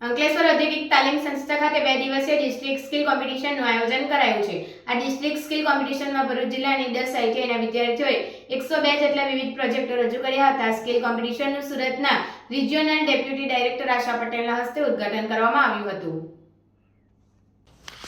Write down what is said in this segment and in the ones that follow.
અંકલેશ્વર ઔદ્યોગિક તાલીમ સંસ્થા ખાતે 2 દિવસીય ડિસ્ટ્રિક્ટ સ્કિલ કોમ્પિટિશનનું આયોજન કરાયું છે। આ ડિસ્ટ્રિક્ટ સ્કિલ કોમ્પિટિશનમાં ભરૂચ જિલ્લાની 10 આઈટીઆઈના વિદ્યાર્થીઓએ 102 જેટલા વિવિધ પ્રોજેક્ટો રજૂ કર્યા હતા। સ્કિલ કોમ્પિટિશનનું સુરતના રિજિયોનલ ડેપ્યુટી ડાયરેક્ટર આશા પટેલના હસ્તે ઉદ્ઘાટન કરવામાં આવ્યું હતું।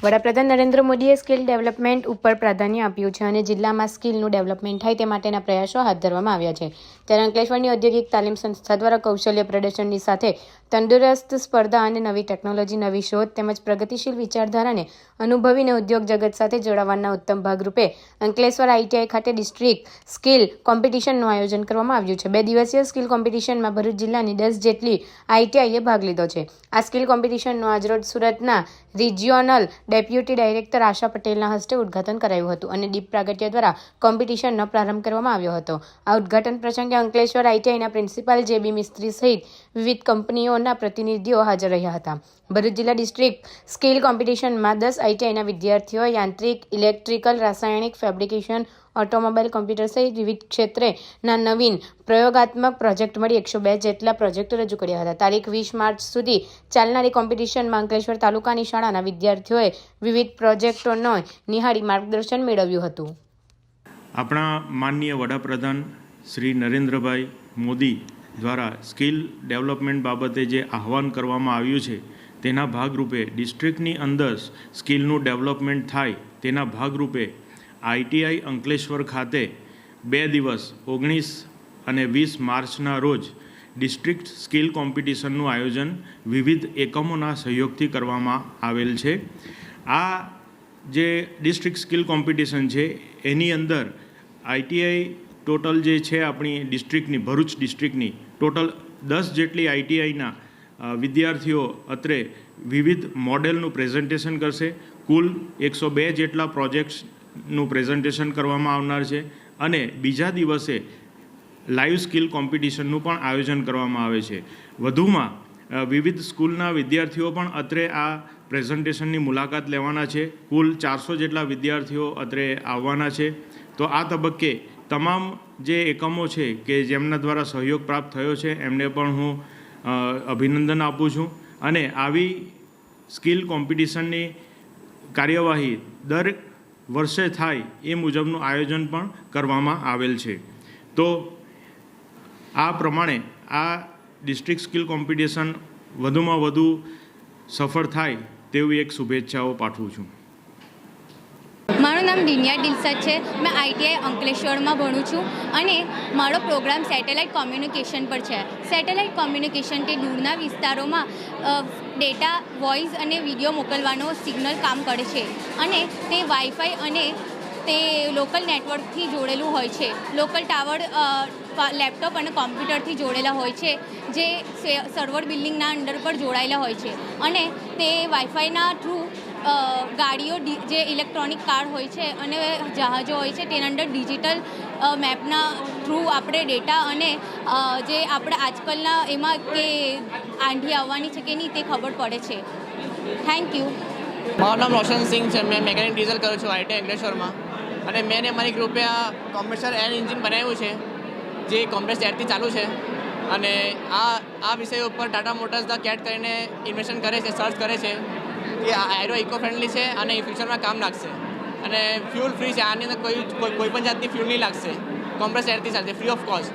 વડાપ્રધાન નરેન્દ્ર મોદીએ સ્કિલ ડેવલપમેન્ટ ઉપર પ્રાધાન્ય આપ્યું છે અને જિલ્લામાં સ્કિલનું ડેવલપમેન્ટ થાય તે માટેના પ્રયાસો હાથ ધરવામાં આવ્યા છે। ત્યારે અંકલેશ્વરની ઔદ્યોગિક તાલીમ સંસ્થા દ્વારા કૌશલ્ય પ્રદર્શનની સાથે તંદુરસ્ત સ્પર્ધા અને નવી ટેકનોલોજી, નવી શોધ તેમજ પ્રગતિશીલ વિચારધારાને અનુભવીને ઉદ્યોગ જગત સાથે જોડાવાના ઉત્તમ ભાગરૂપે અંકલેશ્વર આઈટીઆઈ ખાતે ડિસ્ટ્રિક્ટ સ્કિલ કોમ્પિટિશનનું આયોજન કરવામાં આવ્યું છે। 2 દિવસીય સ્કિલ કોમ્પિટિશનમાં ભરૂચ જિલ્લાની 10 જેટલી આઈટીઆઈએ ભાગ લીધો છે। આ સ્કિલ કોમ્પિટિશનનું આજરોજ સુરતના રિજિયોનલ ડેપ્યુટી ડાયરેક્ટર આશા પટેલના હસ્તે ઉદ્ઘાટન કરાયું હતું અને દીપ પ્રાગટ્ય દ્વારા કોમ્પિટિશનનો પ્રારંભ કરવામાં આવ્યો હતો। આ ઉદ્ઘાટન પ્રસંગે અંકલેશ્વર આઈટીઆઈના પ્રિન્સિપાલ જેબી મિસ્ત્રી સહિત વિવિધ કંપનીઓના પ્રતિનિધિઓ હાજર રહ્યા હતા। ભરૂચ જિલ્લા ડિસ્ટ્રિક્ટ સ્કિલ કોમ્પિટિશનમાં 10 આઈટીઆઈના વિદ્યાર્થીઓ યાંત્રિક, ઇલેક્ટ્રિકલ, રાસાયણિક, ફેબ્રિકેશન, ઓટોમોબાઈલ, કોમ્પ્યુટર સહિત વિવિધ ક્ષેત્રેના નવીન પ્રયોગાત્મક પ્રોજેક્ટ મળી 102 જેટલા પ્રોજેક્ટ રજૂ કર્યા હતા। તારીખ 20 માર્ચ સુધી ચાલનારી કોમ્પિટિશનમાં અંકલેશ્વર તાલુકાની શાળાના વિદ્યાર્થીઓએ વિવિધ પ્રોજેક્ટોનો નિહાળી માર્ગદર્શન મેળવ્યું હતું। આપણા માનનીય વડાપ્રધાન શ્રી નરેન્દ્રભાઈ મોદી દ્વારા સ્કિલ ડેવલપમેન્ટ બાબતે જે આહવાન કરવામાં આવ્યું છે તેના ભાગરૂપે ડિસ્ટ્રિક્ટની અંદર સ્કિલનું ડેવલપમેન્ટ થાય તેના ભાગરૂપે આઈટીઆઈ અંકલેશ્વર ખાતે 2 દિવસ 19 અને 20 માર્ચના રોજ ડિસ્ટ્રિક્ટ સ્કિલ કોમ્પિટિશનનું આયોજન વિવિધ એકમોના સહયોગથી કરવામાં આવેલ છે। આ જે ડિસ્ટ્રિક્ટ સ્કિલ કોમ્પિટિશન છે એની અંદર આઈટીઆઈ ટોટલ જે છે આપણી ડિસ્ટ્રિક્ટની ભરૂચ ડિસ્ટ્રિક્ટની ટોટલ 10 જેટલી આઈટીઆઈના વિદ્યાર્થીઓ અત્રે વિવિધ મોડેલનું પ્રેઝન્ટેશન કરશે। કુલ 102 જેટલા પ્રોજેક્ટ્સનું પ્રેઝન્ટેશન કરવામાં આવનાર છે અને બીજા દિવસે લાઈવ સ્કિલ કોમ્પિટિશનનું પણ આયોજન કરવામાં આવે છે। વધુમાં વિવિધ સ્કૂલના વિદ્યાર્થીઓ પણ અત્રે આ પ્રેઝન્ટેશનની મુલાકાત લેવાના છે। કુલ 400 જેટલા વિદ્યાર્થીઓ અત્રે આવવાના છે। તો આ તબક્કે તમામ જે એકમો છે કે જેમના દ્વારા સહયોગ પ્રાપ્ત થયો છે એમને પણ હું અભિનંદન આપું છું અને આવી સ્કિલ કોમ્પિટિશનની કાર્યવાહી દર વર્ષે થાય એ મુજબનું આયોજન પણ કરવામાં આવેલ છે। તો આ પ્રમાણે આ ડિસ્ટ્રિક્ટ સ્કિલ કોમ્પિટિશન વધુમાં વધુ સફળ થાય તેવી એક શુભેચ્છાઓ પાઠવું છું। મારું નામ દિનિયા દિલસદ છે। મેં આઈટીઆઈ અંકલેશ્વરમાં ભણું છું અને મારો પ્રોગ્રામ સેટેલાઇટ કોમ્યુનિકેશન પર છે। સેટેલાઇટ કોમ્યુનિકેશન તે દૂરના વિસ્તારોમાં ડેટા, વોઇસ અને વિડીયો મોકલવાનો સિગ્નલ કામ કરે છે અને તે વાઈફાઈ અને તે લોકલ નેટવર્કથી જોડેલું હોય છે। લોકલ ટાવર લેપટોપ અને કોમ્પ્યુટરથી જોડેલા હોય છે જે સર્વર બિલ્ડિંગના અંડર પર જોડાયેલા હોય છે અને તે વાઈફાઈના થ્રુ ગાડીઓ જે ઇલેક્ટ્રોનિક કાર હોય છે અને જહાજો હોય છે તેના અંદર ડિજિટલ મેપના થ્રુ આપણે ડેટા અને જે આપણે આજકાલના એમાં કે આંધી આવવાની છે કે નહીં તે ખબર પડે છે। Thank you. મારું નામ રોશન સિંહ છે। મેં મેકેનિક ડીઝલ કરું છું આઈટીઆઈ અંકલેશ્વરમાં અને મેં અમારી ગ્રુપે આ કોમ્પ્રેસર એર એન્જિન બનાવ્યું છે જે કોમ્પ્રેસ એરથી ચાલુ છે અને આ વિષય ઉપર ટાટા મોટર્સ ધ કેટ કરીને ઇન્વેસ્ટ કરે છે, સર્ચ કરે છે કે આ એરો ઇકો ફ્રેન્ડલી છે અને એ ફ્યુચરમાં કામ લાગશે અને ફ્યુલ ફ્રી છે। આની અંદર કોઈ પણ જાતની ફ્યુલ નહીં લાગશે, કોમ્પ્રેસ એરથી ચાલશે, ફ્રી ઓફ કોસ્ટ।